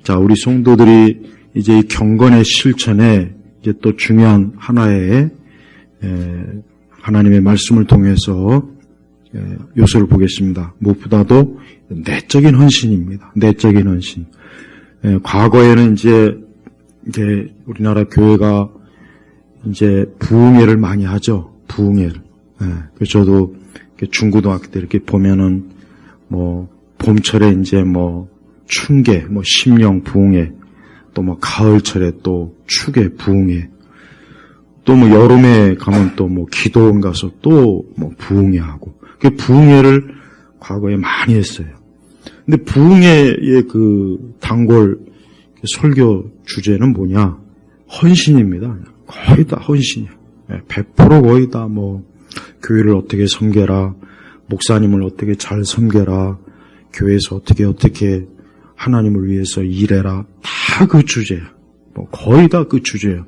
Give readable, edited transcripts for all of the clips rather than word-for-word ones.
자, 우리 성도들이 이제 이 경건의 실천에 이제 또 중요한 하나의 하나님의 말씀을 통해서 요소를 보겠습니다. 무엇보다도 내적인 헌신입니다. 내적인 헌신. 과거에는 이제 우리나라 교회가 이제 부흥회를 많이 하죠. 부흥회를. 그래서 저도 중고등학교 때 이렇게 보면은 뭐 봄철에 이제 뭐 춘계, 뭐 심령 부흥회, 또 뭐 가을철에 또 추계 부흥회, 또 뭐 여름에 가면 또 뭐 기도원 가서 또 뭐 부흥회 하고, 그 부흥회를 과거에 많이 했어요. 근데 부흥회의 그 단골 설교 주제는 뭐냐? 헌신입니다. 거의 다 헌신이야. 100% 거의 다 뭐 교회를 어떻게 섬겨라, 목사님을 어떻게 잘 섬겨라, 교회에서 어떻게 하나님을 위해서 일해라, 다 그 주제야. 뭐 거의 다 그 주제야.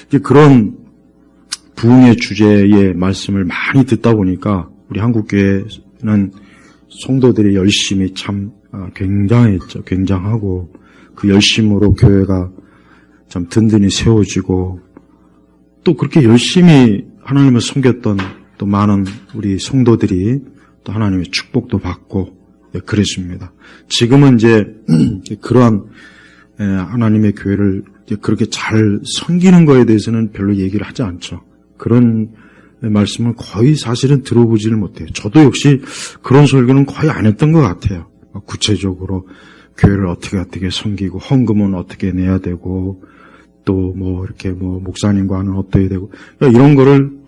이제 그런 부흥의 주제의 말씀을 많이 듣다 보니까 우리 한국교회는 성도들이 열심히 참 굉장했죠. 굉장하고 그 열심으로 교회가 참 든든히 세워지고, 또 그렇게 열심히 하나님을 섬겼던 또 많은 우리 성도들이 또 하나님의 축복도 받고 그랬습니다. 지금은 이제 그러한 하나님의 교회를 그렇게 잘 섬기는 거에 대해서는 별로 얘기를 하지 않죠. 그런 말씀을 거의 사실은 들어보지를 못해요. 저도 역시 그런 설교는 거의 안 했던 것 같아요. 구체적으로 교회를 어떻게 섬기고, 헌금은 어떻게 내야 되고, 또 뭐 이렇게 뭐 목사님과는 어떻게 되고, 이런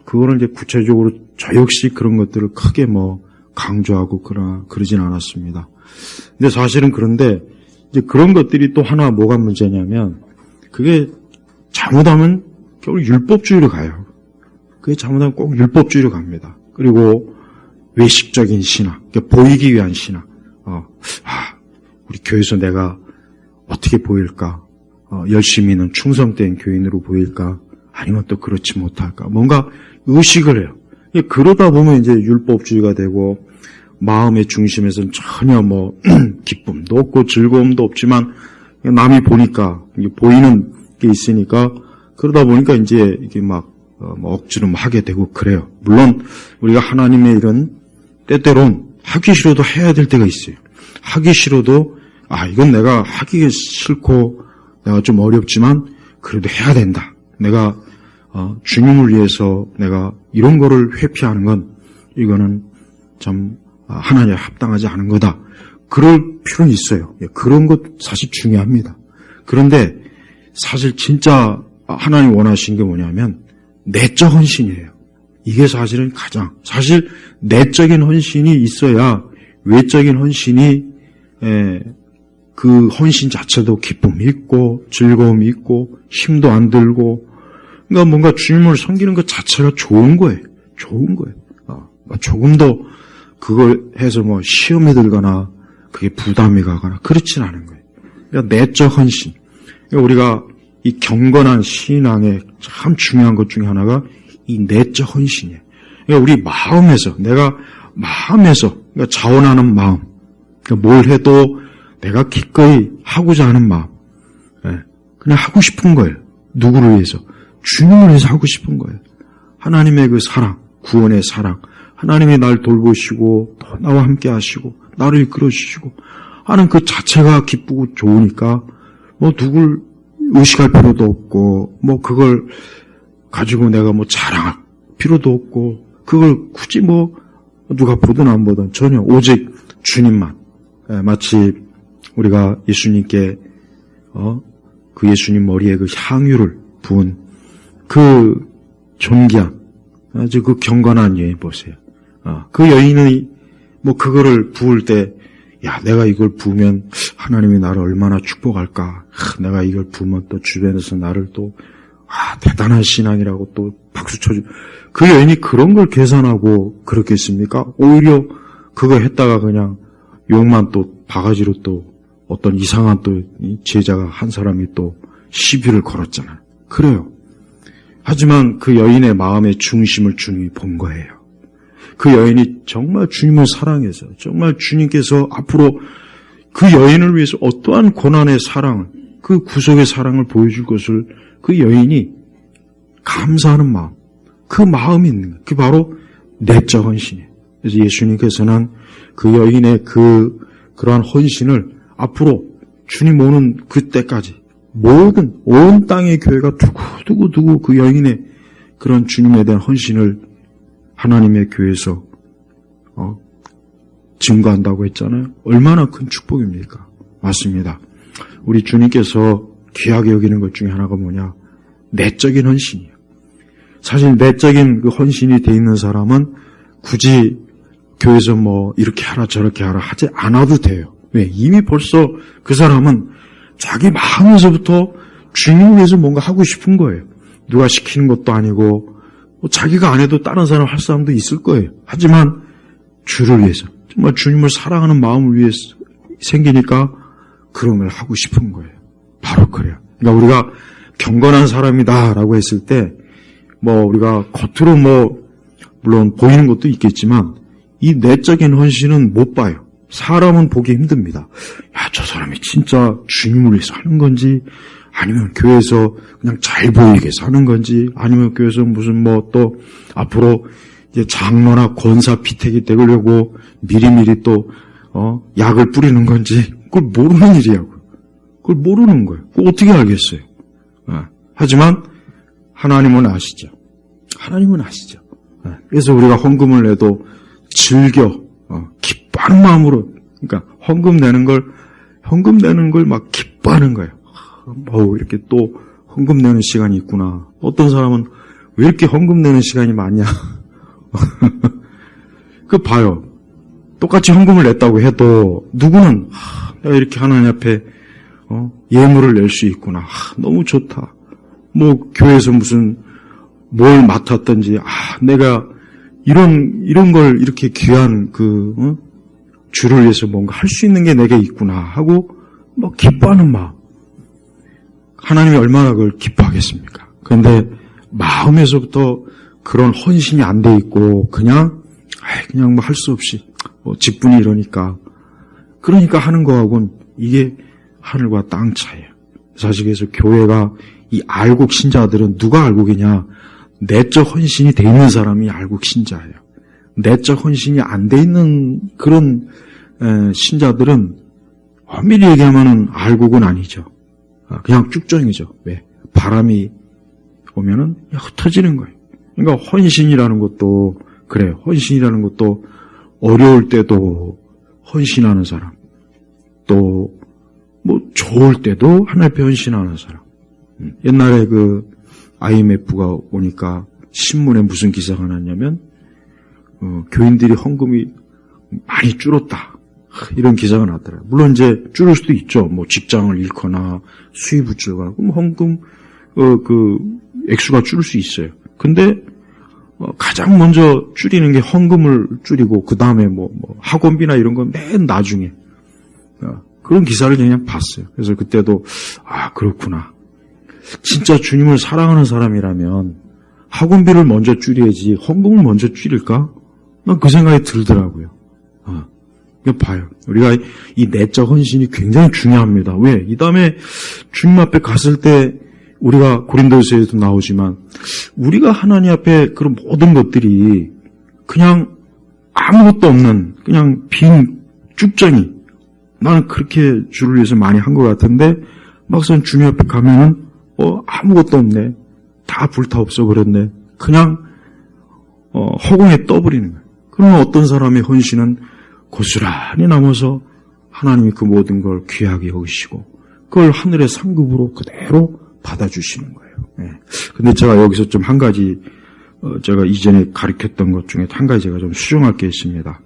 그거를 이제 구체적으로 저 역시 그런 것들을 크게 뭐 강조하고 그러진 않았습니다. 근데 사실은 그런데 이제 그런 것들이 또 하나 뭐가 문제냐면, 그게 잘못하면 결국 율법주의로 가요. 그게 잘못하면 꼭 율법주의로 갑니다. 그리고 외식적인 신앙, 그러니까 보이기 위한 신앙. 우리 교회에서 내가 어떻게 보일까? 열심히는 충성된 교인으로 보일까? 아니면 또 그렇지 못할까? 뭔가 의식을 해요. 그러다 보면 이제 율법주의가 되고, 마음의 중심에서는 전혀 뭐 기쁨도 없고 즐거움도 없지만 남이 보니까 보이는 게 있으니까, 그러다 보니까 이제 이게 막 억지로 하게 되고 그래요. 물론 우리가 하나님의 일은 때때론 하기 싫어도 해야 될 때가 있어요. 하기 싫어도 이건 내가 하기 싫고 내가 좀 어렵지만 그래도 해야 된다. 내가 주님을 위해서 내가 이런 거를 회피하는 건 이거는 참 하나님에 합당하지 않은 거다. 그럴 필요는 있어요. 그런 것 사실 중요합니다. 그런데 사실 진짜 하나님 원하시는 게 뭐냐면 내적 헌신이에요. 이게 사실은 사실 내적인 헌신이 있어야 외적인 헌신이 그 헌신 자체도 기쁨이 있고 즐거움이 있고 힘도 안 들고, 그러니까 뭔가 주님을 섬기는 것 자체가 좋은 거예요. 좋은 거예요. 조금 더 그걸 해서 뭐 시험에 들거나 그게 부담이 가거나 그렇진 않은 거예요. 그러니까 내적 헌신. 그러니까 우리가 이 경건한 신앙의 참 중요한 것 중에 하나가 이 내적 헌신이에요. 그러니까 우리 마음에서, 내가 마음에서, 그러니까 자원하는 마음, 그러니까 뭘 해도 내가 기꺼이 하고자 하는 마음, 그냥 하고 싶은 거예요. 누구를 위해서? 주님을 위해서 하고 싶은 거예요. 하나님의 그 사랑, 구원의 사랑, 하나님이 날 돌보시고 또 나와 함께 하시고 나를 이끌어 주시고 하는 그 자체가 기쁘고 좋으니까 뭐 누굴 의식할 필요도 없고, 뭐 그걸 가지고 내가 뭐 자랑할 필요도 없고, 그걸 굳이 뭐 누가 보든 안 보든 전혀 오직 주님만. 마치 우리가 예수님께 그 예수님 머리에 그 향유를 부은 그 존귀한 아주 그 경건한 여인 보세요. 그 여인이 뭐 그거를 부을 때, 내가 이걸 부으면 하나님이 나를 얼마나 축복할까. 내가 이걸 부으면 또 주변에서 나를 또 대단한 신앙이라고 또 박수 쳐주. 그 여인이 그런 걸 계산하고 그렇겠습니까? 오히려 그거 했다가 그냥 욕만 또 바가지로 또 어떤 이상한 또 제자가 한 사람이 또 시비를 걸었잖아요. 그래요. 하지만 그 여인의 마음의 중심을 주님이 본 거예요. 그 여인이 정말 주님을 사랑해서, 정말 주님께서 앞으로 그 여인을 위해서 어떠한 고난의 사랑을, 그 구속의 사랑을 보여줄 것을 그 여인이 감사하는 마음, 그 마음이 있는 거예요. 그게 바로 내적 헌신이에요. 그래서 예수님께서는 그 여인의 그러한 헌신을 앞으로 주님 오는 그때까지 모든 온 땅의 교회가 두고두고 그 여인의 그런 주님에 대한 헌신을 하나님의 교회에서 증거한다고 했잖아요. 얼마나 큰 축복입니까? 맞습니다. 우리 주님께서 귀하게 여기는 것 중에 하나가 뭐냐? 내적인 헌신이에요. 사실 내적인 그 헌신이 돼 있는 사람은 굳이 교회에서 뭐 이렇게 하라 저렇게 하라 하지 않아도 돼요. 왜? 이미 벌써 그 사람은 자기 마음에서부터 주님을 위해서 뭔가 하고 싶은 거예요. 누가 시키는 것도 아니고 뭐 자기가 안 해도 다른 사람 할 사람도 있을 거예요. 하지만 주를 위해서 정말 주님을 사랑하는 마음을 위해서 생기니까 그런 걸 하고 싶은 거예요. 바로 그래요. 그러니까 우리가 경건한 사람이다라고 했을 때 뭐 우리가 겉으로 뭐 물론 보이는 것도 있겠지만 이 내적인 헌신은 못 봐요. 사람은 보기 힘듭니다. 야, 저 사람이 진짜 주님을 위해서 하는 건지 아니면 교회에서 그냥 잘 보이게 사는 건지 아니면 교회에서 무슨 뭐 또 앞으로 이제 장로나 권사 피택이 되려고 미리미리 또 약을 뿌리는 건지 그걸 모르는 일이야고요. 그걸 모르는 거예요. 그걸 어떻게 알겠어요? 하지만 하나님은 아시죠. 하나님은 아시죠. 그래서 우리가 헌금을 내도 즐겨 기뻐하는 마음으로, 그러니까 헌금 내는 걸 막 기뻐하는 거예요. 이렇게 또 헌금 내는 시간이 있구나. 어떤 사람은 왜 이렇게 헌금 내는 시간이 많냐? 그 봐요. 똑같이 헌금을 냈다고 해도 누구는 내가 이렇게 하나님 앞에 예물을 낼 수 있구나. 너무 좋다. 뭐 교회에서 무슨 뭘 맡았든지 내가 이런 걸 이렇게 귀한 주를 위해서 뭔가 할 수 있는 게 내게 있구나 하고 막 기뻐하는 마음. 하나님이 얼마나 그걸 기뻐하겠습니까? 그런데 마음에서부터 그런 헌신이 안 돼 있고 그냥 뭐 할 수 없이 직분이 이러니까 하는 거하고는 이게 하늘과 땅 차이예요. 사실 그래서 교회가 이 알곡 신자들은 누가 알곡이냐? 내적 헌신이 돼 있는 사람이 알곡 신자예요. 내적 헌신이 안 돼 있는 그런 신자들은 엄밀히 얘기하면은 알곡은 아니죠. 그냥 쭉정이죠. 왜? 바람이 오면은 흩어지는 거예요. 그러니까 헌신이라는 것도 그래요. 헌신이라는 것도 어려울 때도 헌신하는 사람, 또 뭐 좋을 때도 하나님 앞에 헌신하는 사람. 옛날에 IMF가 오니까 신문에 무슨 기사가 났냐면 교인들이 헌금이 많이 줄었다. 이런 기사가 났더라고요. 물론 이제 줄을 수도 있죠. 뭐 직장을 잃거나 수입을 줄거나 그럼 헌금 액수가 줄을 수 있어요. 근데 가장 먼저 줄이는 게 헌금을 줄이고 그 다음에 뭐 학원비나 이런 건 맨 나중에 그런 기사를 그냥 봤어요. 그래서 그때도 그렇구나. 진짜 주님을 사랑하는 사람이라면 학원비를 먼저 줄여야지 헌금을 먼저 줄일까? 난 그 생각이 들더라고요. 봐요. 우리가 이 내적 헌신이 굉장히 중요합니다. 왜? 이 다음에 주님 앞에 갔을 때 우리가 고린도서에도 나오지만 우리가 하나님 앞에 그런 모든 것들이 그냥 아무것도 없는 그냥 빈 쭉정이 나는 그렇게 주를 위해서 많이 한 것 같은데 막상 주님 앞에 가면은 아무것도 없네. 다 불타 없어버렸네. 그냥 허공에 떠버리는 거예요. 그러면 어떤 사람의 헌신은 고스란히 남아서 하나님이 그 모든 걸 귀하게 여기시고 그걸 하늘의 상급으로 그대로 받아주시는 거예요. 근데 제가 여기서 좀 한 가지 제가 이전에 가르쳤던 것 중에 한 가지 제가 좀 수정할 게 있습니다.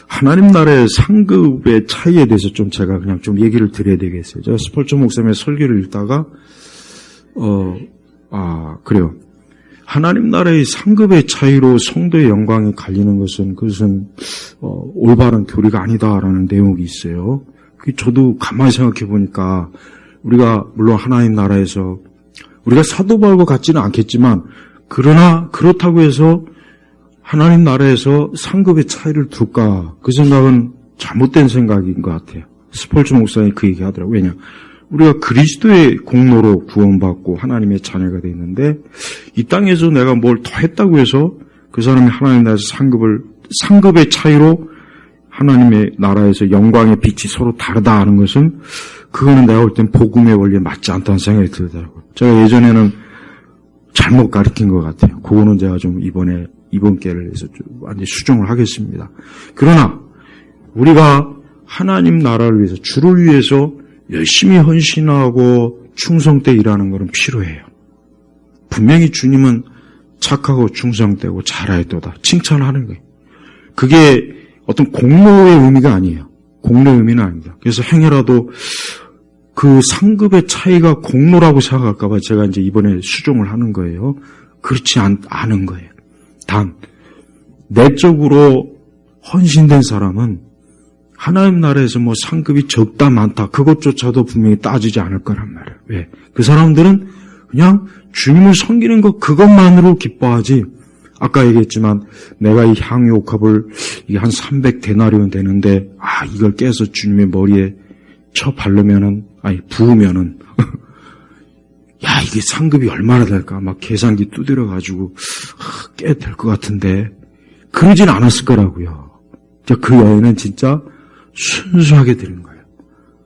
하나님 나라의 상급의 차이에 대해서 좀 제가 그냥 좀 얘기를 드려야 되겠어요. 제가 스펄전 목사님의 설교를 읽다가 그래요. 하나님 나라의 상급의 차이로 성도의 영광이 갈리는 것은 그것은 올바른 교리가 아니다라는 내용이 있어요. 저도 가만히 생각해 보니까 우리가 물론 하나님 나라에서 우리가 사도 바울과 같지는 않겠지만 그러나 그렇다고 해서 하나님 나라에서 상급의 차이를 둘까? 그 생각은 잘못된 생각인 것 같아요. 스폴츠 목사님이 그 얘기 하더라고요. 왜냐? 우리가 그리스도의 공로로 구원받고 하나님의 자녀가 되어 있는데 이 땅에서 내가 뭘 더 했다고 해서 그 사람이 하나님 나라에서 상급의 차이로 하나님의 나라에서 영광의 빛이 서로 다르다 하는 것은 그거는 내가 볼 땐 복음의 원리에 맞지 않다는 생각이 들더라고요. 제가 예전에는 잘못 가르친 것 같아요. 그거는 제가 좀 이번 기회를 해서 좀 완전히 수정을 하겠습니다. 그러나 우리가 하나님 나라를 위해서 주를 위해서 열심히 헌신하고 충성되어 일하는 것은 필요해요. 분명히 주님은 착하고 충성되고 잘하였도다 칭찬하는 거예요. 그게 어떤 공로의 의미가 아니에요. 공로의 의미는 아닙니다. 그래서 행여라도 그 상급의 차이가 공로라고 생각할까 봐 제가 이제 이번에 수정을 하는 거예요. 그렇지 않은 거예요. 단 내적으로 헌신된 사람은 하나님 나라에서 뭐 상급이 적다 많다 그것조차도 분명히 따지지 않을 거란 말이에요. 왜? 그 사람들은 그냥 주님을 섬기는 것 그것만으로 기뻐하지. 아까 얘기했지만 내가 이 향유옥합을 이게 한 300데나리온 되는데 이걸 깨서 주님의 머리에 부으면은 야 이게 상급이 얼마나 될까 막 계산기 두드려 가지고 깨야 될 것 같은데 그러진 않았을 거라고요. 그 여인은 진짜 순수하게 드린 거예요.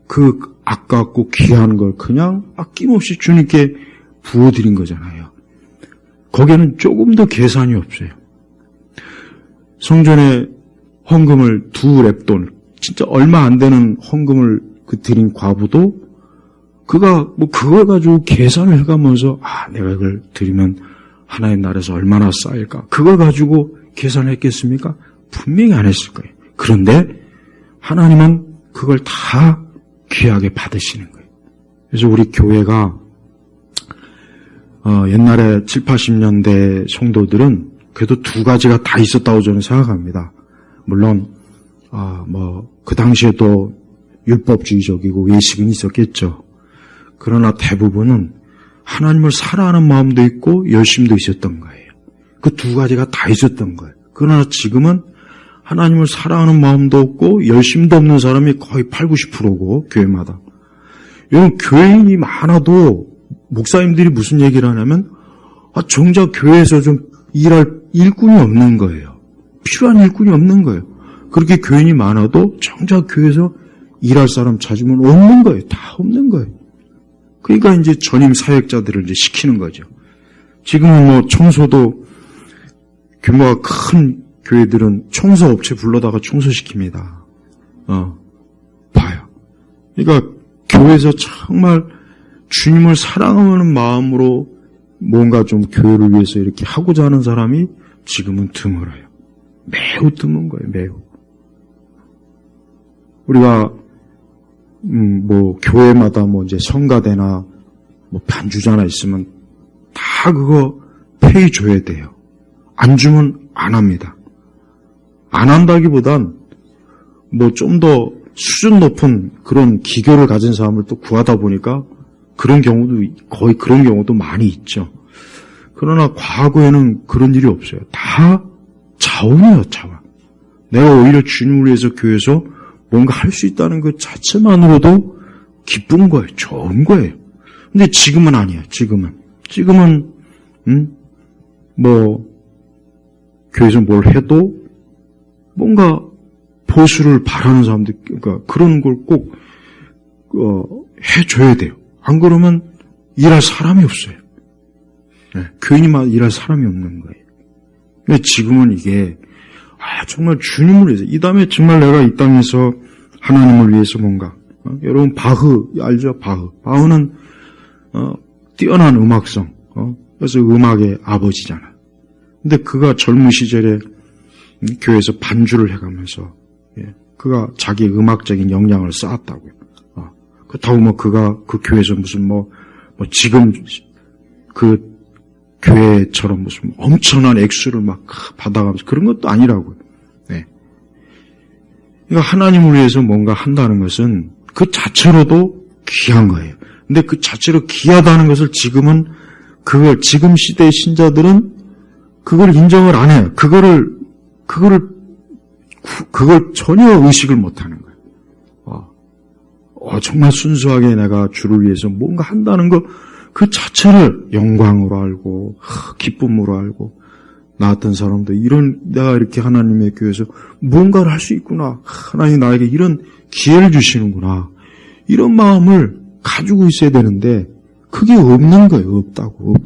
그 아깝고 귀한 걸 그냥 아낌없이 주님께 부어드린 거잖아요. 거기에는 조금 더 계산이 없어요. 성전에 헌금을 2렙돈, 진짜 얼마 안 되는 헌금을 드린 과부도 그걸 가지고 계산을 해가면서 내가 이걸 드리면 하나님 나라에서 얼마나 쌓일까? 그걸 가지고 계산했겠습니까? 분명히 안 했을 거예요. 그런데 하나님은 그걸 다 귀하게 받으시는 거예요. 그래서 우리 교회가 옛날에 7, 80년대 성도들은 그래도 2가지가 다 있었다고 저는 생각합니다. 물론 그 당시에도 율법주의적이고 외식은 있었겠죠. 그러나 대부분은 하나님을 사랑하는 마음도 있고 열심도 있었던 거예요. 그 2가지가 다 있었던 거예요. 그러나 지금은 하나님을 사랑하는 마음도 없고 열심도 없는 사람이 거의 80, 90%고 교회마다. 여러분 교회인이 많아도 목사님들이 무슨 얘기를 하냐면 정작 교회에서 좀 일할 일꾼이 없는 거예요. 필요한 일꾼이 없는 거예요. 그렇게 교인이 많아도 정작 교회에서 일할 사람 찾으면 없는 거예요. 다 없는 거예요. 그러니까 이제 전임 사역자들을 이제 시키는 거죠. 지금은 청소도 규모가 큰 교회들은 청소업체 불러다가 청소시킵니다. 봐요. 그러니까 교회에서 정말 주님을 사랑하는 마음으로 뭔가 좀 교회를 위해서 이렇게 하고자 하는 사람이 지금은 드물어요. 매우 드문 거예요, 매우. 우리가, 교회마다 이제 성가대나, 반주자나 있으면 다 그거 페이 줘야 돼요. 안 주면 안 합니다. 안 한다기보단, 좀 더 수준 높은 그런 기교를 가진 사람을 또 구하다 보니까 거의 그런 경우도 많이 있죠. 그러나 과거에는 그런 일이 없어요. 다 자원이에요, 자원. 내가 오히려 주님을 위해서 교회에서 뭔가 할 수 있다는 것 자체만으로도 기쁜 거예요. 좋은 거예요. 근데 지금은 아니에요. 지금은 교회에서 뭘 해도 뭔가 보수를 바라는 사람들, 그러니까 그런 걸 꼭 해줘야 돼요. 안 그러면 일할 사람이 없어요. 교인이만 일할 사람이 없는 거예요. 근데 지금은 이게 정말 주님을 위해서 이 다음에 정말 내가 이 땅에서 하나님을 위해서 뭔가 여러분 바흐 알죠? 바흐는 뛰어난 음악성 그래서 음악의 아버지잖아요. 근데 그가 젊은 시절에 교회에서 반주를 해가면서 그가 자기 음악적인 역량을 쌓았다고요. 그렇다고 그가 그 교회에서 무슨 지금 그 교회처럼 무슨 엄청난 액수를 막 받아가면서 그런 것도 아니라고요. 그러니까 하나님을 위해서 뭔가 한다는 것은 그 자체로도 귀한 거예요. 근데 그 자체로 귀하다는 것을 지금 시대의 신자들은 그걸 인정을 안 해요. 그거를 그걸 전혀 의식을 못하는 거예요. 정말 순수하게 내가 주를 위해서 뭔가 한다는 것, 그 자체를 영광으로 알고, 기쁨으로 알고, 나 같은 사람도 내가 이렇게 하나님의 교회에서 뭔가를 할 수 있구나. 하나님 나에게 이런 기회를 주시는구나. 이런 마음을 가지고 있어야 되는데, 그게 없는 거예요. 없다고.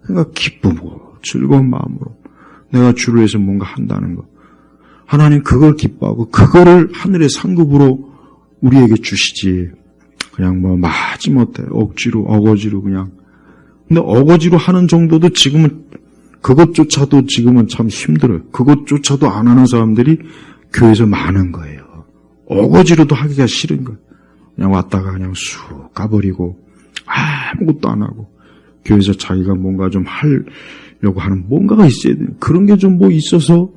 그러니까 기쁘고, 즐거운 마음으로. 내가 주를 위해서 뭔가 한다는 것. 하나님 그걸 기뻐하고, 그거를 하늘의 상급으로 우리에게 주시지. 그냥 마지못해 어거지로 그냥. 근데 어거지로 하는 정도도 그것조차도 지금은 참 힘들어요. 그것조차도 안 하는 사람들이 교회에서 많은 거예요. 어거지로도 하기가 싫은 거예요. 그냥 왔다가 그냥 쑥 가버리고 아무것도 안 하고 교회에서 자기가 뭔가 좀 하려고 하는 뭔가가 있어야 돼. 그런 게 좀 있어서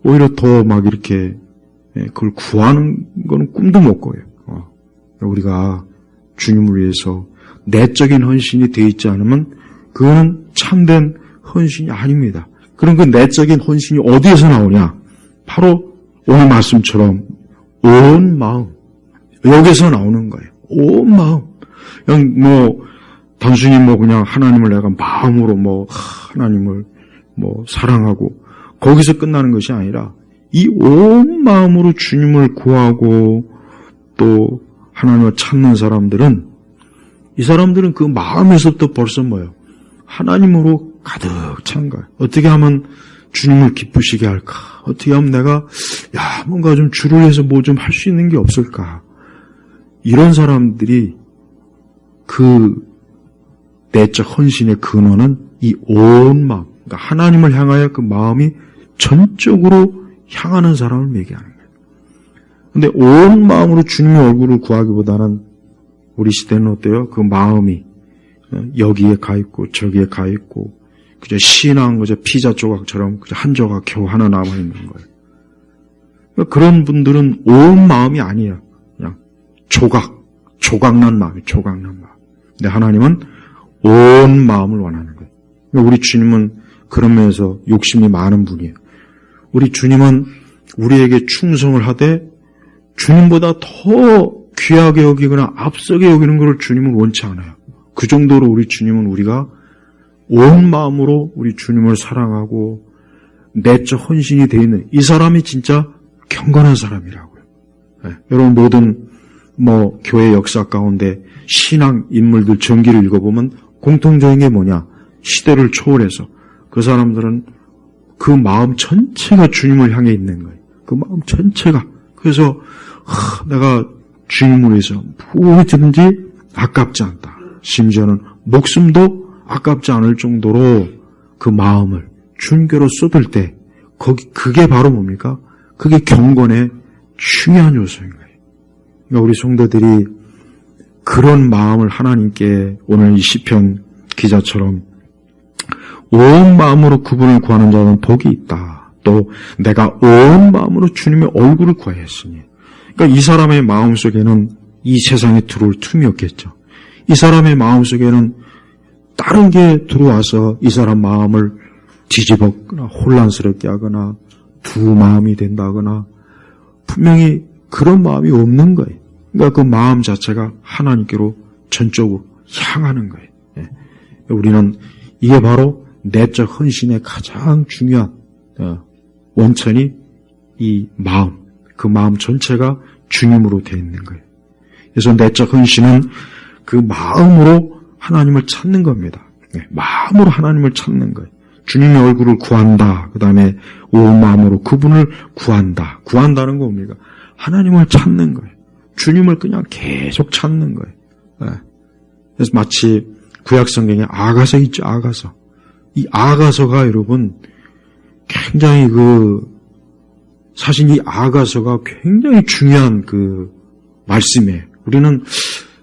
오히려 더 막 이렇게 그걸 구하는 거는 꿈도 못 꿔요. 우리가 주님을 위해서 내적인 헌신이 되어 있지 않으면 그거는 참된 헌신이 아닙니다. 그럼 그 내적인 헌신이 어디에서 나오냐? 바로 오늘 말씀처럼 온 마음, 여기서 나오는 거예요. 온 마음. 그냥 단순히 그냥 하나님을 내가 마음으로 하나님을 사랑하고 거기서 끝나는 것이 아니라 이 온 마음으로 주님을 구하고 또 하나님을 찾는 사람들은 이 사람들은 그 마음에서부터 벌써 하나님으로 가득 찬 거예요. 어떻게 하면 주님을 기쁘시게 할까? 어떻게 하면 내가 뭔가 좀 주를 위해서 좀 할 수 있는 게 없을까? 이런 사람들이 그 내적 헌신의 근원은 이 온 마음, 그러니까 하나님을 향하여 그 마음이 전적으로 향하는 사람을 얘기하는 거예요. 근데 온 마음으로 주님의 얼굴을 구하기보다는 우리 시대는 어때요? 그 마음이 여기에 가 있고 저기에 가 있고 그저 신앙 그저 피자 조각처럼 그저 한 조각 겨우 하나 남아 있는 거예요. 그러니까 그런 분들은 온 마음이 아니에요. 그냥 조각난 마음이 조각난 마음. 근데 하나님은 온 마음을 원하는 거예요. 그러니까 우리 주님은 그런 면에서 욕심이 많은 분이에요. 우리 주님은 우리에게 충성을 하되 주님보다 더 귀하게 여기거나 앞서게 여기는 것을 주님은 원치 않아요. 그 정도로 우리 주님은 우리가 온 마음으로 우리 주님을 사랑하고 내적 헌신이 되어 있는 이 사람이 진짜 경건한 사람이라고요. 여러분 모든 교회 역사 가운데 신앙 인물들 전기를 읽어보면 공통적인 게 뭐냐? 시대를 초월해서 그 사람들은 그 마음 전체가 주님을 향해 있는 거예요. 그 마음 전체가. 그래서 내가 주님을 위해서 무엇이든지 아깝지 않다. 심지어는 목숨도 아깝지 않을 정도로 그 마음을 순교로 쏟을 때 그게 바로 뭡니까? 그게 경건의 중요한 요소인 거예요. 그러니까 우리 성도들이 그런 마음을 하나님께 오늘 이 시편 기자처럼 온 마음으로 그분을 구하는 자는 복이 있다. 또 내가 온 마음으로 주님의 얼굴을 구하였으니. 그러니까 이 사람의 마음속에는 이 세상에 들어올 틈이 없겠죠. 이 사람의 마음속에는 다른 게 들어와서 이 사람 마음을 뒤집었거나 혼란스럽게 하거나 두 마음이 된다거나 분명히 그런 마음이 없는 거예요. 그러니까 그 마음 자체가 하나님께로 전적으로 향하는 거예요. 우리는 이게 바로 내적 헌신의 가장 중요한 원천이 이 마음, 그 마음 전체가 주님으로 되어 있는 거예요. 그래서 내적 헌신은 그 마음으로 하나님을 찾는 겁니다. 마음으로 하나님을 찾는 거예요. 주님의 얼굴을 구한다. 그 다음에 온 마음으로 그분을 구한다. 구한다는 거 뭡니까? 하나님을 찾는 거예요. 주님을 그냥 계속 찾는 거예요. 그래서 마치 구약성경에 아가서 있죠. 아가서. 이 아가서가 여러분 굉장히 사실 이 아가서가 굉장히 중요한 말씀이에요. 우리는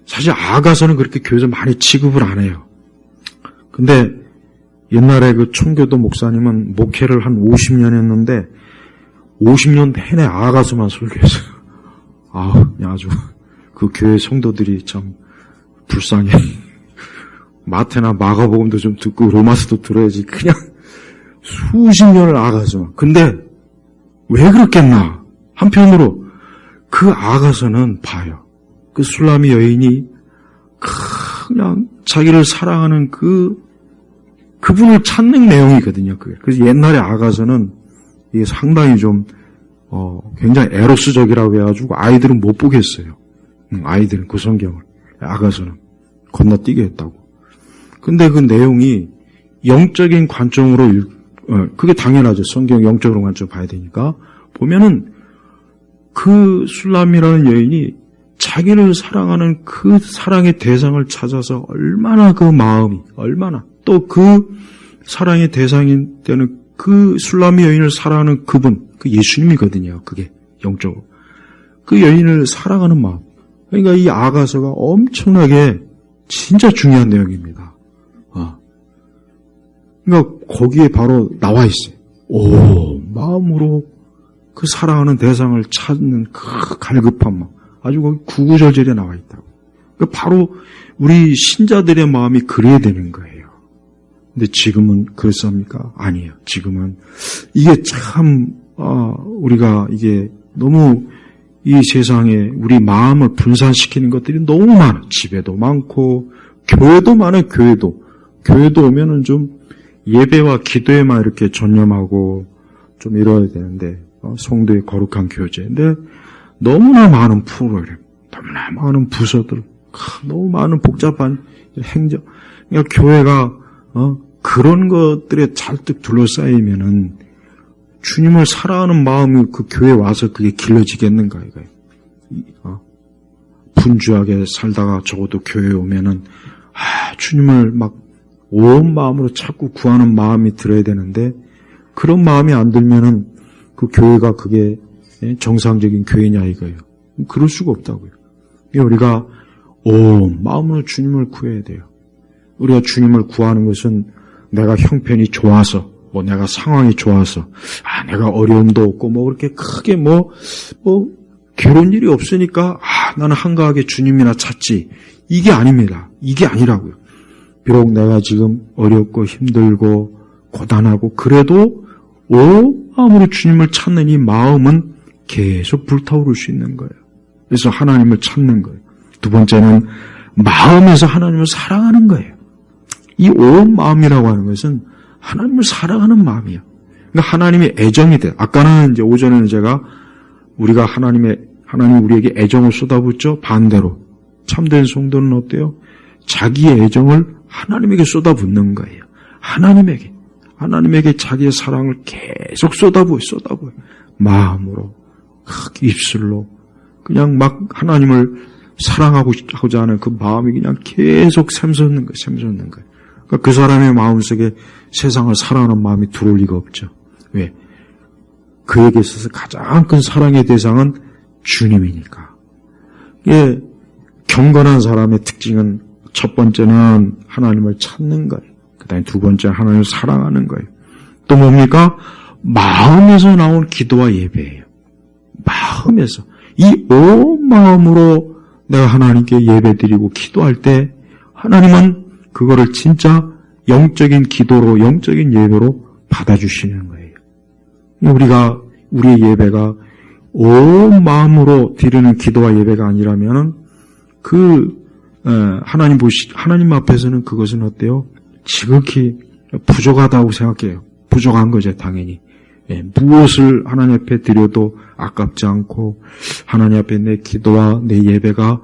사실 아가서는 그렇게 교회에서 많이 취급을 안 해요. 근데 옛날에 청교도 목사님은 목회를 한 50년 했는데 50년 내내 아가서만 설교했어요. 아주 그 교회 성도들이 참 불쌍해. 마태나 마가복음도 좀 듣고 로마서도 들어야지. 그냥 수십 년을 아가서만. 근데 왜 그렇겠나? 한편으로 그 아가서는 봐요. 그 술라미 여인이 그냥 자기를 사랑하는 그분을 찾는 내용이거든요. 그게. 그래서 옛날에 아가서는 이게 상당히 좀 굉장히 에로스적이라고 해가지고 아이들은 못 보겠어요. 아이들은 그 성경을 아가서는 건너뛰게 했다고. 근데 그 내용이 영적인 관점으로 그게 당연하죠. 성경 영적으로 관점 봐야 되니까 보면은 그 술람이라는 여인이 자기를 사랑하는 그 사랑의 대상을 찾아서 얼마나 그 마음이 얼마나 또 그 사랑의 대상이 되는 그 술람이 여인을 사랑하는 그분 그 예수님이거든요. 그게 영적으로 그 여인을 사랑하는 마음. 그러니까 이 아가서가 엄청나게 진짜 중요한 내용입니다. 그러니까 거기에 바로 나와 있어요. 마음으로 그 사랑하는 대상을 찾는 그 갈급한 마음. 아주 거기 구구절절에 나와 있다고. 그러니까 바로 우리 신자들의 마음이 그래야 되는 거예요. 근데 지금은 그렇습니까? 아니에요. 지금은 이게 참 우리가 이게 너무 이 세상에 우리 마음을 분산시키는 것들이 너무 많아. 집에도 많고 교회도 많아요. 교회도 오면은 좀 예배와 기도에만 이렇게 전념하고 좀 이뤄야 되는데 성도의 거룩한 교제인데 너무나 많은 프로그램, 너무나 많은 부서들, 너무 많은 복잡한 행정. 그러니까 교회가 그런 것들에 잔뜩 둘러싸이면은 주님을 사랑하는 마음이 그 교회에 와서 그게 길러지겠는가 이거예요. 분주하게 살다가 적어도 교회에 오면은 주님을 막 온 마음으로 찾고 구하는 마음이 들어야 되는데 그런 마음이 안 들면은 그 교회가 그게 정상적인 교회냐 이거예요. 그럴 수가 없다고요. 우리가 온 마음으로 주님을 구해야 돼요. 우리가 주님을 구하는 것은 내가 형편이 좋아서 내가 상황이 좋아서 내가 어려움도 없고 그렇게 크게 괴로운 일이 없으니까 나는 한가하게 주님이나 찾지. 이게 아닙니다. 이게 아니라고요. 비록 내가 지금 어렵고 힘들고 고단하고 그래도 온 마음으로 주님을 찾는 이 마음은 계속 불타오를 수 있는 거예요. 그래서 하나님을 찾는 거예요. 두 번째는 마음에서 하나님을 사랑하는 거예요. 이 온 마음이라고 하는 것은 하나님을 사랑하는 마음이에요. 그러니까 하나님의 애정이 돼. 아까는 이제 오전에는 제가 우리가 하나님 우리에게 애정을 쏟아붓죠. 반대로 참된 성도는 어때요? 자기의 애정을 하나님에게 쏟아붓는 거예요. 하나님에게 자기의 사랑을 계속 쏟아부어요. 마음으로, 입술로, 그냥 막 하나님을 사랑하고자 하는 그 마음이 그냥 계속 샘솟는 거예요. 그러니까 그 사람의 마음속에 세상을 사랑하는 마음이 들어올 리가 없죠. 왜? 그에게 있어서 가장 큰 사랑의 대상은 주님이니까. 예, 경건한 사람의 특징은 첫 번째는 하나님을 찾는 거예요. 그 다음에 두 번째 하나님을 사랑하는 거예요. 또 뭡니까? 마음에서 나온 기도와 예배예요. 마음에서. 이 온 마음으로 내가 하나님께 예배드리고 기도할 때 하나님은 그거를 진짜 영적인 기도로 영적인 예배로 받아주시는 거예요. 우리의 예배가 온 마음으로 드리는 기도와 예배가 아니라면은 하나님 앞에서는 그것은 어때요? 지극히 부족하다고 생각해요. 부족한 거죠, 당연히. 무엇을 하나님 앞에 드려도 아깝지 않고 하나님 앞에 내 기도와 내 예배가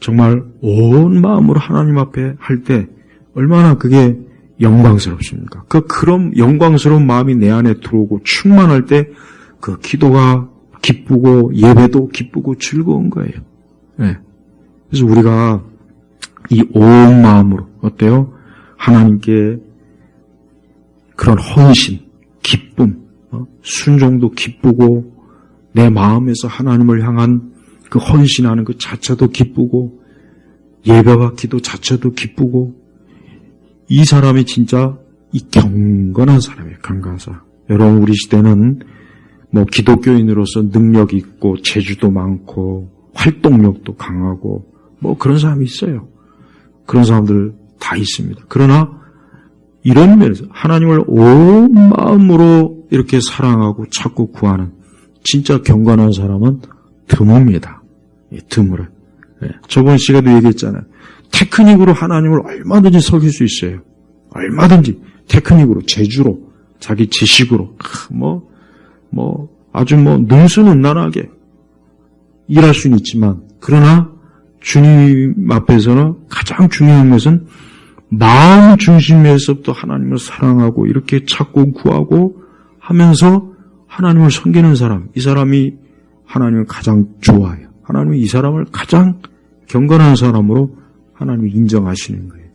정말 온 마음으로 하나님 앞에 할 때 얼마나 그게 영광스럽습니까? 그런 영광스러운 마음이 내 안에 들어오고 충만할 때 그 기도가 기쁘고 예배도 기쁘고 즐거운 거예요. 그래서 우리가 이 온 마음으로 어때요? 하나님께 그런 헌신, 기쁨, 순종도 기쁘고 내 마음에서 하나님을 향한 그 헌신하는 그 자체도 기쁘고 예배와 기도 자체도 기쁘고 이 사람이 진짜 이 경건한 사람이에요. 경건한 사람. 여러분 우리 시대는 기독교인으로서 능력이 있고 재주도 많고 활동력도 강하고 그런 사람이 있어요. 그런 사람들 다 있습니다. 그러나 이런 면에서 하나님을 온 마음으로 이렇게 사랑하고 찾고 구하는 진짜 경건한 사람은 드뭅니다. 드물어요. 저번 시간에도 얘기했잖아요. 테크닉으로 하나님을 얼마든지 섬길 수 있어요. 얼마든지 테크닉으로, 재주로, 자기 지식으로, 아주 능수능란하게 일할 수는 있지만, 그러나 주님 앞에서는 가장 중요한 것은 마음 중심에서부터 하나님을 사랑하고 이렇게 찾고 구하고 하면서 하나님을 섬기는 사람, 이 사람이 하나님을 가장 좋아해요. 하나님이 이 사람을 가장 경건한 사람으로 하나님이 인정하시는 거예요.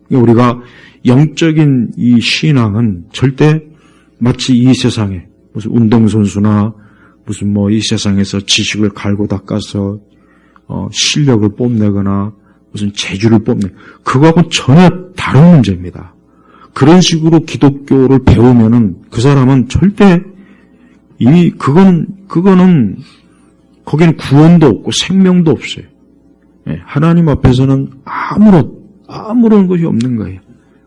우리가 영적인 이 신앙은 절대 마치 이 세상에 무슨 운동선수나 무슨 이 세상에서 지식을 갈고 닦아서 실력을 뽐내거나 무슨 재주를 그거하고 전혀 다른 문제입니다. 그런 식으로 기독교를 배우면은 그 사람은 절대 그거는 거기는 구원도 없고 생명도 없어요. 하나님 앞에서는 아무런 것이 없는 거예요.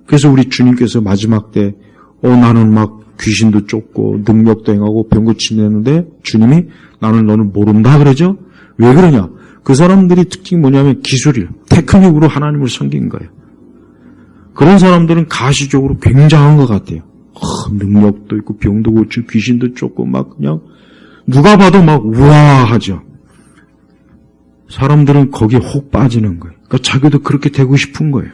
그래서 우리 주님께서 마지막 때 나는 막 귀신도 쫓고 능력도 행하고 병 고치려 했는데 주님이 나는 너를 모른다 그러죠? 왜 그러냐? 그 사람들이 특징이 뭐냐면 기술이에요. 테크닉으로 하나님을 섬긴 거예요. 그런 사람들은 가시적으로 굉장한 것 같아요. 능력도 있고 병도 고치고 귀신도 쫓고 막 그냥 누가 봐도 막 우아하죠. 사람들은 거기에 혹 빠지는 거예요. 그러니까 자기도 그렇게 되고 싶은 거예요.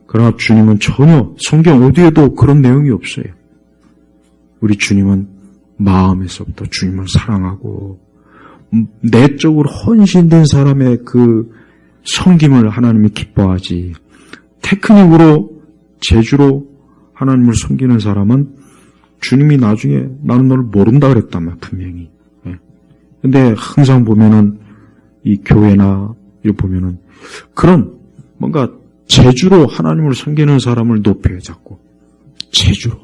그러나 주님은 전혀 성경 어디에도 그런 내용이 없어요. 우리 주님은 마음에서부터 주님을 사랑하고 내적으로 헌신된 사람의 그 섬김을 하나님이 기뻐하지, 테크닉으로 재주로 하나님을 섬기는 사람은 주님이 나중에 나는 너를 모른다 그랬단 말이야, 분명히. 근데 항상 보면은 이 교회나 이렇게 보면은 그런 뭔가 재주로 하나님을 섬기는 사람을 높여요, 자꾸. 재주로.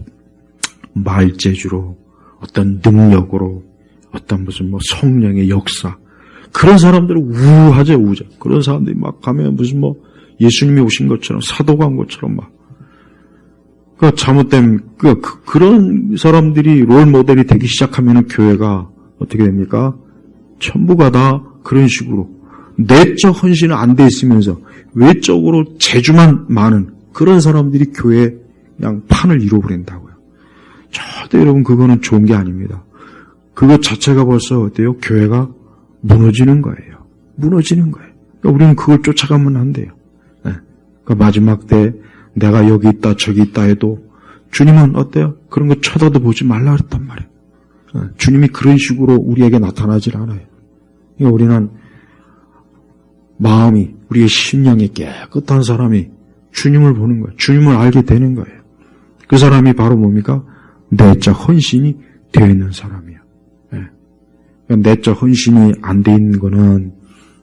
말재주로, 어떤 능력으로, 어떤 무슨 성령의 역사. 그런 사람들은 우하죠, 우죠. 그런 사람들이 막 가면 무슨 예수님이 오신 것처럼, 사도가 한 것처럼 막. 잘못된, 그런 사람들이 롤 모델이 되기 시작하면 교회가 어떻게 됩니까? 전부가 다 그런 식으로 내적 헌신은 안 돼 있으면서 외적으로 재주만 많은 그런 사람들이 교회에 그냥 판을 잃어버린다고요. 절대 여러분 그거는 좋은 게 아닙니다. 그것 자체가 벌써 어때요? 교회가 무너지는 거예요. 무너지는 거예요. 그러니까 우리는 그걸 쫓아가면 안 돼요. 그러니까 마지막 때 내가 여기 있다 저기 있다 해도 주님은 어때요? 그런 거 쳐다도 보지 말라 그랬단 말이에요. 주님이 그런 식으로 우리에게 나타나질 않아요. 그러니까 우리는 마음이, 우리의 심령이 깨끗한 사람이 주님을 보는 거예요. 주님을 알게 되는 거예요. 그 사람이 바로 뭡니까? 내적 헌신이 되어 있는 사람이에요. 그러니까 내적 헌신이 안 되어 있는 거는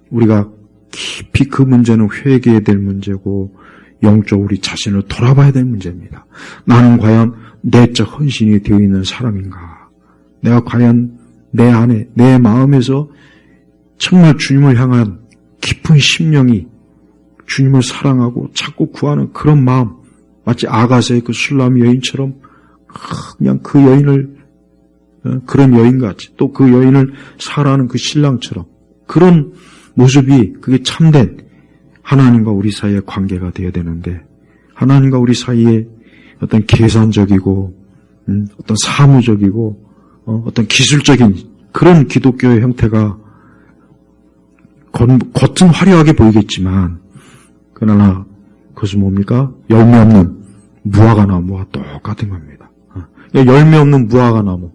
우리가 깊이 그 문제는 회개해야 될 문제고 영적으로 우리 자신을 돌아봐야 될 문제입니다. 나는 과연 내적 헌신이 되어 있는 사람인가? 내가 과연 내 안에, 내 마음에서 정말 주님을 향한 깊은 심령이 주님을 사랑하고 찾고 구하는 그런 마음, 마치 아가서의 그 술람 여인처럼 그냥 그 여인을, 그런 여인같이 또 그 여인을 사랑하는 그 신랑처럼 그런 모습이 그게 참된 하나님과 우리 사이의 관계가 되어야 되는데, 하나님과 우리 사이에 어떤 계산적이고 어떤 사무적이고 어떤 기술적인 그런 기독교의 형태가 겉은 화려하게 보이겠지만 그러나 그것은 뭡니까? 열매 없는 무화과 나무와 똑같은 겁니다. 열매 없는 무화과 나무,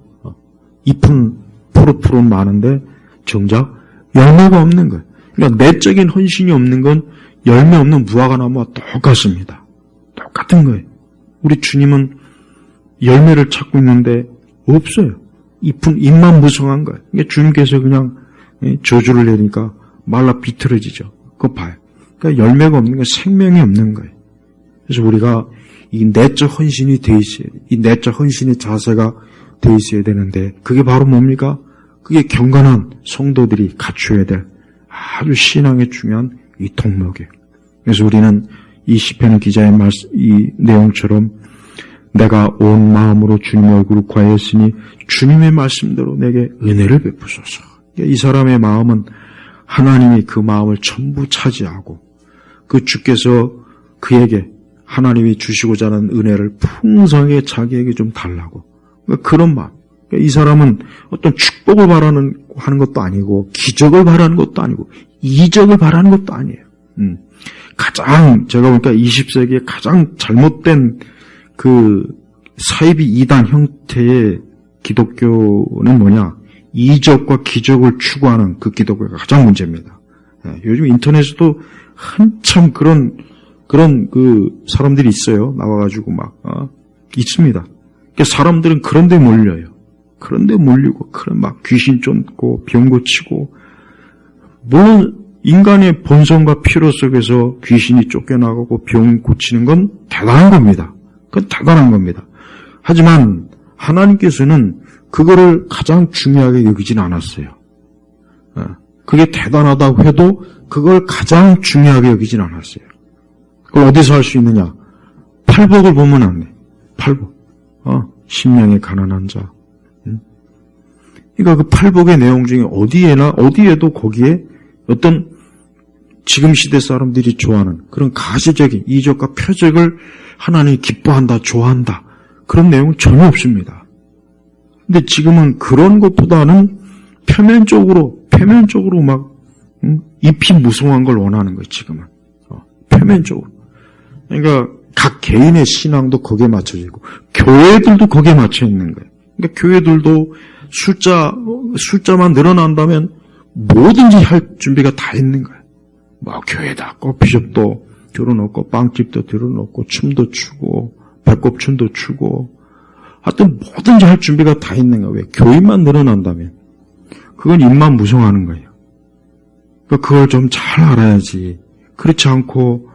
잎은 푸릇푸릇 많은데 정작 열매가 없는 거예요. 그러니까 내적인 헌신이 없는 건 열매 없는 무화과 나무와 똑같습니다. 똑같은 거예요. 우리 주님은 열매를 찾고 있는데 없어요. 잎만 무성한 거예요. 그러니까 주님께서 그냥 저주를 내니까 말라 비틀어지죠. 그거 봐요. 그러니까 열매가 없는 건 생명이 없는 거예요. 그래서 우리가 이 내적 헌신이 돼 있어야 돼요. 이 내적 헌신의 자세가 돼 있어야 되는데 그게 바로 뭡니까? 그게 경건한 성도들이 갖춰야 될 아주 신앙에 중요한 이 덕목이에요. 그래서 우리는 이 시편 기자의 이 내용처럼 내가 온 마음으로 주님의 얼굴을 구하였으니 주님의 말씀대로 내게 은혜를 베푸소서. 이 사람의 마음은 하나님이 그 마음을 전부 차지하고 그 주께서 그에게 하나님이 주시고자 하는 은혜를 풍성하게 자기에게 좀 달라고. 그러니까 그런 마음. 그러니까 이 사람은 어떤 축복을 하는 것도 아니고 기적을 바라는 것도 아니고 이적을 바라는 것도 아니에요. 가장 제가 보니까 20세기에 가장 잘못된 그 사이비 이단 형태의 기독교는 뭐냐? 이적과 기적을 추구하는 그 기독교가 가장 문제입니다. 요즘 인터넷에도 한참 그런 그 사람들이 있어요. 나와가지고 막 있습니다. 그러니까 사람들은 그런 데 몰려요. 그런 데 몰리고 그런 막 귀신 쫓고 병 고치고, 물론 인간의 본성과 필요 속에서 귀신이 쫓겨나가고 병 고치는 건 대단한 겁니다. 그건 대단한 겁니다. 하지만 하나님께서는 그거를 가장 중요하게 여기진 않았어요. 그게 대단하다고 해도 그걸 가장 중요하게 여기진 않았어요. 그걸 어디서 할 수 있느냐? 팔복을 보면 안 돼. 팔복. 신명의 가난한 자. 그러니까 그 팔복의 내용 중에 어디에도 거기에 어떤 지금 시대 사람들이 좋아하는 그런 가시적인 이적과 표적을 하나님이 기뻐한다, 좋아한다. 그런 내용은 전혀 없습니다. 근데 지금은 그런 것보다는 표면적으로 막 잎이 무성한 걸 원하는 거예요, 지금은. 표면적으로. 그러니까 각 개인의 신앙도 거기에 맞춰져 있고 교회들도 거기에 맞춰 있는 거예요. 그러니까 교회들도 숫자만 늘어난다면 뭐든지 할 준비가 다 있는 거예요. 뭐 교회다 커피숍도 들어놓고 빵집도 들어놓고 춤도 추고 배꼽춤도 추고 하여튼 뭐든지 할 준비가 다 있는 거예요. 왜? 교인만 늘어난다면 그건 입만 무성하는 거예요. 그러니까 그걸 좀 잘 알아야지. 그렇지 않고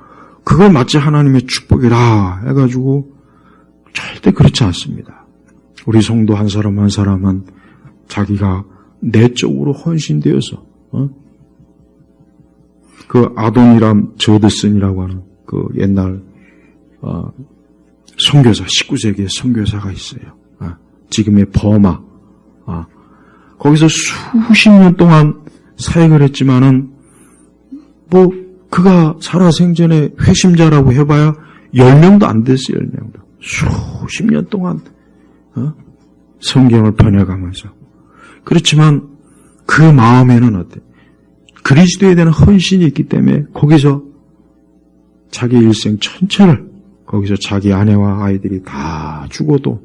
그걸 마치 하나님의 축복이라 해가지고 절대 그렇지 않습니다. 우리 성도 한 사람 한 사람은 자기가 내적으로 헌신되어서 그 아도니람 저드슨이라고 하는 그 옛날 선교사 19세기의 선교사가 있어요. 지금의 버마. 거기서 수십 년 동안 사역을 했지만은 뭐 그가 살아생전에 회심자라고 해봐야 10명도 안 됐어요. 10명도. 수십 년 동안 성경을 번역하면서. 그렇지만 그 마음에는 어때? 그리스도에 대한 헌신이 있기 때문에 거기서 자기 일생 전체를 거기서 자기 아내와 아이들이 다 죽어도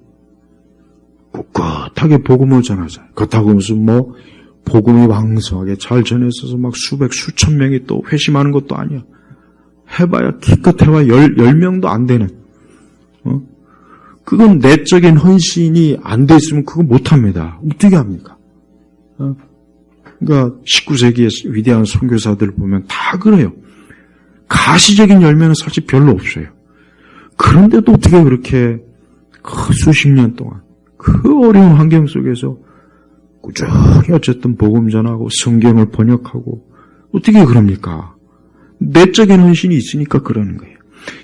꿋꿋하게 복음을 전하잖아요. 그렇다고 무슨 뭐 복음이 왕성하게 잘 전했어서 막 수천 명이 또 회심하는 것도 아니야. 해봐야 기껏 해봐야 10명도 안 되는. 그건 내적인 헌신이 안 돼 있으면 그거 못합니다. 어떻게 합니까? 그러니까 19세기의 위대한 선교사들 보면 다 그래요. 가시적인 열매는 사실 별로 없어요. 그런데도 어떻게 그렇게 수십 년 동안 그 어려운 환경 속에서 꾸준히 어쨌든 복음 전하고 성경을 번역하고 어떻게 그럽니까? 내적인 헌신이 있으니까 그러는 거예요.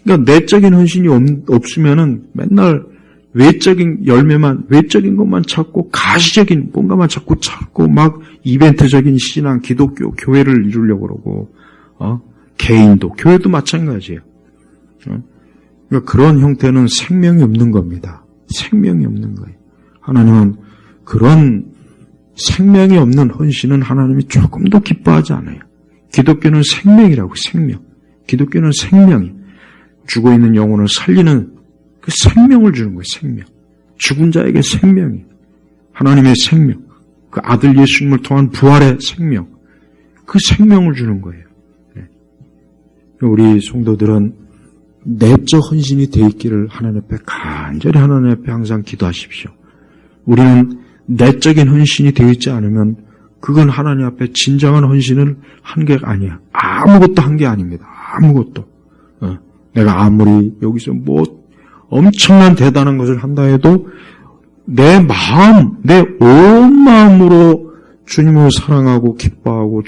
그러니까 내적인 헌신이 없으면은 맨날 외적인 열매만, 외적인 것만 찾고 가시적인 뭔가만 자꾸 찾고 막 이벤트적인 신앙, 기독교, 교회를 이루려고 그러고, 개인도, 교회도 마찬가지예요. 그러니까 그런 형태는 생명이 없는 겁니다. 생명이 없는 거예요. 하나님은 그런 생명이 없는 헌신은 하나님이 조금도 기뻐하지 않아요. 기독교는 생명이라고, 생명. 기독교는 생명이 죽어 있는 영혼을 살리는 그 생명을 주는 거예요, 생명. 죽은 자에게 생명이. 하나님의 생명. 그 아들 예수님을 통한 부활의 생명. 그 생명을 주는 거예요. 우리 성도들은 내적 헌신이 돼 있기를 하나님 앞에 간절히 하나님 앞에 항상 기도하십시오. 우리는 내적인 헌신이 되어 있지 않으면 그건 하나님 앞에 진정한 헌신을 한 게 아니야. 아무것도 한 게 아닙니다. 아무것도. 내가 아무리 여기서 뭐 엄청난 대단한 것을 한다 해도 내 마음, 내 온 마음으로 주님을 사랑하고 기뻐하고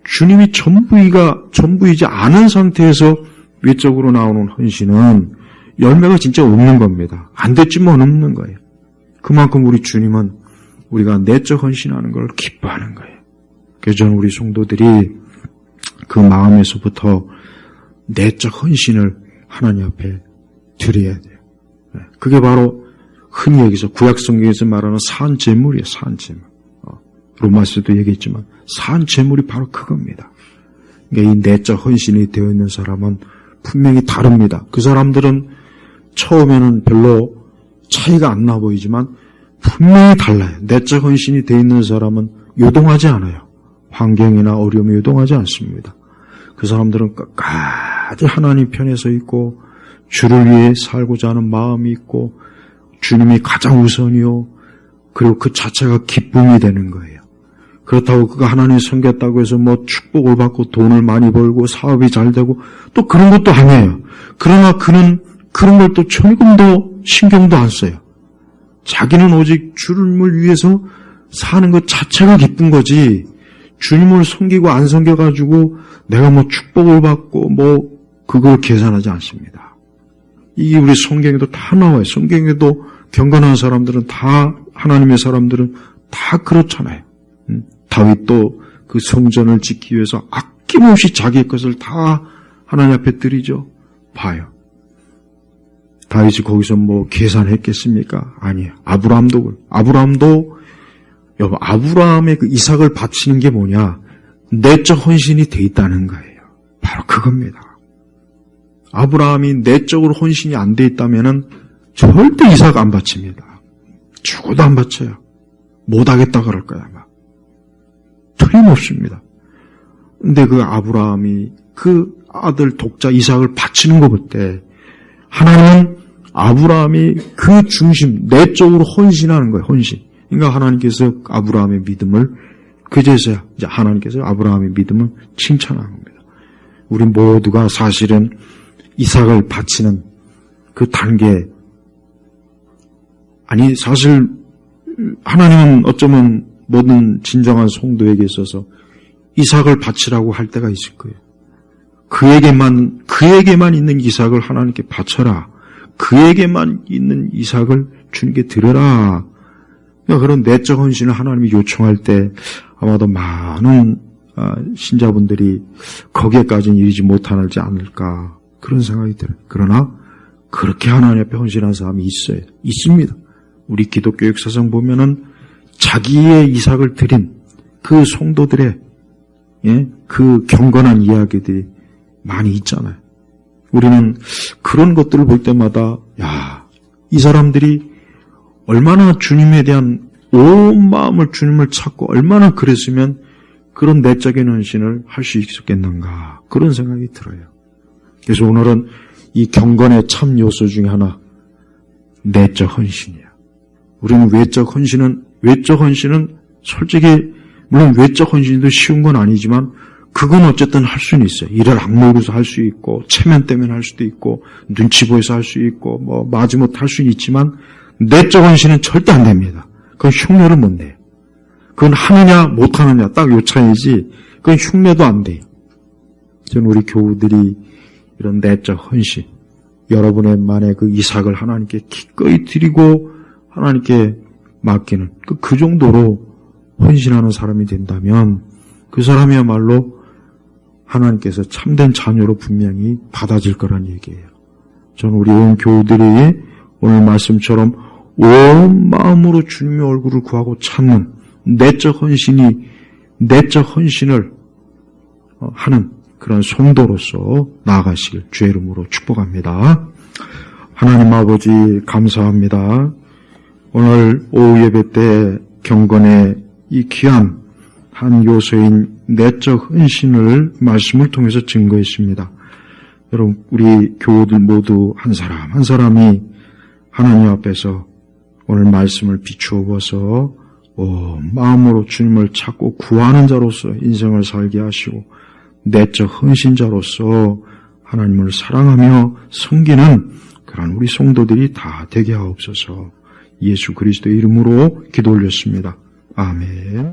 주님이 전부이지 않은 상태에서 외적으로 나오는 헌신은 열매가 진짜 없는 겁니다. 안 됐지만 없는 거예요. 그만큼 우리 주님은 우리가 내적 헌신하는 걸 기뻐하는 거예요. 그래서 저는 우리 성도들이 그 마음에서부터 내적 헌신을 하나님 앞에 드려야 돼요. 그게 바로 흔히 여기서 구약성경에서 말하는 산제물이에요. 산제물. 로마서도 얘기했지만 산제물이 바로 그겁니다. 그러니까 이 내적 헌신이 되어 있는 사람은 분명히 다릅니다. 그 사람들은 처음에는 별로 차이가 안 나 보이지만 분명히 달라요. 내적 헌신이 되어 있는 사람은 요동하지 않아요. 환경이나 어려움에 요동하지 않습니다. 그 사람들은 끝까지 하나님 편에 서 있고 주를 위해 살고자 하는 마음이 있고 주님이 가장 우선이요. 그리고 그 자체가 기쁨이 되는 거예요. 그렇다고 그가 하나님 섬겼다고 해서 뭐 축복을 받고 돈을 많이 벌고 사업이 잘 되고 또 그런 것도 아니에요. 그러나 그는 그런 걸 또 조금도 신경도 안 써요. 자기는 오직 주님을 위해서 사는 것 자체가 기쁜 거지 주님을 섬기고 안 섬겨가지고 내가 뭐 축복을 받고 뭐 그걸 계산하지 않습니다. 이게 우리 성경에도 다 나와요. 성경에도 경건한 사람들은 다 하나님의 사람들은 다 그렇잖아요. 다윗도 그 성전을 짓기 위해서 아낌없이 자기의 것을 다 하나님 앞에 드리죠. 봐요. 다윗이 거기서 뭐 계산했겠습니까? 아니에요. 아브라함도 여보, 아브라함의 그 이삭을 바치는 게 뭐냐? 내적 헌신이 돼 있다는 거예요. 바로 그겁니다. 아브라함이 내적으로 헌신이 안 돼 있다면은 절대 이삭 안 바칩니다. 죽어도 안 바쳐요. 못하겠다 그럴 거야, 아마. 틀림없습니다. 근데 그 아브라함이 그 아들 독자 이삭을 바치는 거 볼 때 하나님은 아브라함이 그 중심, 내적으로 헌신하는 거예요, 헌신. 그러니까 하나님께서 아브라함의 믿음을 그제서야 이제 하나님께서 아브라함의 믿음을 칭찬하는 겁니다. 우리 모두가 사실은 이삭을 바치는 그 단계, 아니 사실 하나님은 어쩌면 모든 진정한 성도에게 있어서 이삭을 바치라고 할 때가 있을 거예요. 그에게만 있는 이삭을 하나님께 바쳐라. 그에게만 있는 이삭을 주님께 드려라. 그러니까 그런 내적 헌신을 하나님이 요청할 때 아마도 많은 신자분들이 거기에까지는 이르지 못하지 않을까 그런 생각이 들어요. 그러나 그렇게 하나님 앞에 헌신한 사람이 있어요. 있습니다. 우리 기독교 역사상 보면은 자기의 이삭을 드린 그 성도들의 그 경건한 이야기들이 많이 있잖아요. 우리는 그런 것들을 볼 때마다 이 사람들이 얼마나 주님에 대한 온 마음을 주님을 찾고 얼마나 그랬으면 그런 내적인 헌신을 할 수 있었겠는가 그런 생각이 들어요. 그래서 오늘은 이 경건의 참 요소 중에 하나 내적 헌신이야. 우리는 외적 헌신은 솔직히 물론 외적 헌신도 쉬운 건 아니지만 그건 어쨌든 할 수는 있어요. 일을 악물고서 할 수 있고 체면 때문에 할 수도 있고 눈치 보여서 할 수 있고 뭐 마지못해 할 수는 있지만 내적 헌신은 절대 안 됩니다. 그건 흉내를 못 내요. 그건 하느냐 못하느냐 딱 요 차이지 그건 흉내도 안 돼요. 저는 우리 교우들이 이런 내적 헌신 여러분의 만에 그 이삭을 하나님께 기꺼이 드리고 하나님께 맡기는 그 정도로 헌신하는 사람이 된다면 그 사람이야말로 하나님께서 참된 자녀로 분명히 받아질 거란 얘기예요. 저는 우리 온 교우들이 오늘 말씀처럼 온 마음으로 주님의 얼굴을 구하고 찾는 내적 헌신을 하는 그런 성도로서 나아가시길 주의 이름으로 축복합니다. 하나님 아버지 감사합니다. 오늘 오후 예배 때 경건의 이 귀한 한 요소인 내적 헌신을 말씀을 통해서 증거했습니다. 여러분 우리 교우들 모두 한 사람 한 사람이 하나님 앞에서 오늘 말씀을 비추어 보아서 마음으로 주님을 찾고 구하는 자로서 인생을 살게 하시고 내적 헌신자로서 하나님을 사랑하며 섬기는 그런 우리 성도들이 다 되게 하옵소서. 예수 그리스도의 이름으로 기도 올렸습니다. 아멘.